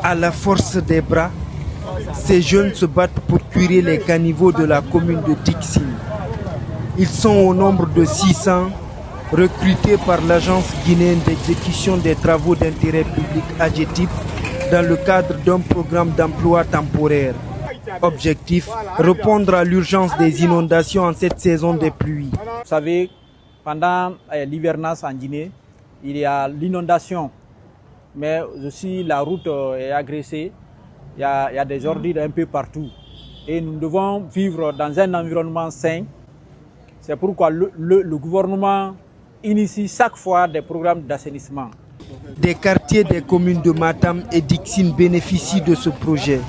À la force des bras, ces jeunes se battent pour curer les caniveaux de la commune de Dixine. Ils sont au nombre de 600, recrutés par l'Agence guinéenne d'exécution des travaux d'intérêt public AGETIP dans le cadre d'un programme d'emploi temporaire. Objectif, répondre à l'urgence des inondations en cette saison des pluies. Vous savez, pendant l'hivernage en Guinée, il y a l'inondation, mais aussi la route est agressée, il y a des ordures un peu partout. Et nous devons vivre dans un environnement sain. C'est pourquoi le gouvernement initie chaque fois des programmes d'assainissement. Des quartiers des communes de Matam et Dixine bénéficient de ce projet.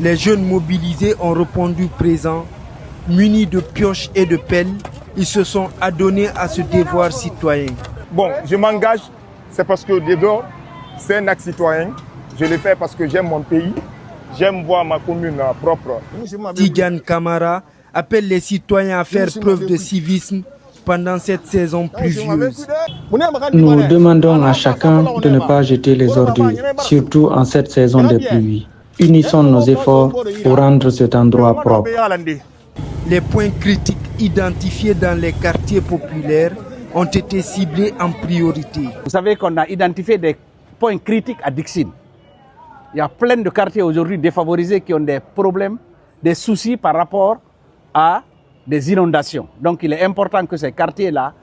Les jeunes mobilisés ont répondu présents. Munis de pioches et de pelles, ils se sont adonnés à ce devoir citoyen. Bon, je m'engage, c'est parce que d'abord, c'est un acte citoyen. Je le fais parce que j'aime mon pays, j'aime voir ma commune propre. Tidiane Camara appelle les citoyens à faire preuve de civisme pendant cette saison pluvieuse. Nous demandons à chacun de ne pas jeter les ordures, surtout en cette saison de pluie. Unissons nos efforts pour rendre cet endroit propre. Les points critiques identifiés dans les quartiers populaires ont été ciblés en priorité. Vous savez qu'on a identifié des points critiques à Dixine. Il y a plein de quartiers aujourd'hui défavorisés qui ont des problèmes, des soucis par rapport à des inondations. Donc il est important que ces quartiers-là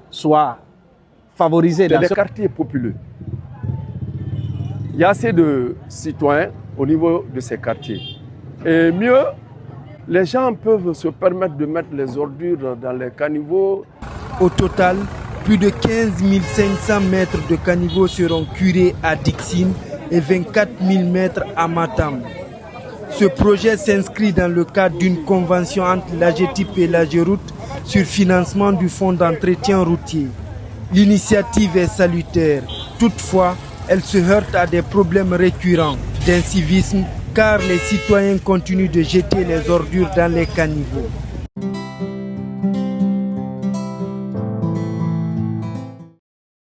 soient favorisés. Dans les quartiers populaires, il y a assez de citoyens au niveau de ces quartiers. Et mieux, les gens peuvent se permettre de mettre les ordures dans les caniveaux. Au total, plus de 15 500 mètres de caniveaux seront curés à Dixine et 24 000 mètres à Matam. Ce projet s'inscrit dans le cadre d'une convention entre l'AGETIP et l'AGEROUTE sur financement du fonds d'entretien routier. L'initiative est salutaire. Toutefois, elle se heurte à des problèmes récurrents d'incivisme car les citoyens continuent de jeter les ordures dans les caniveaux.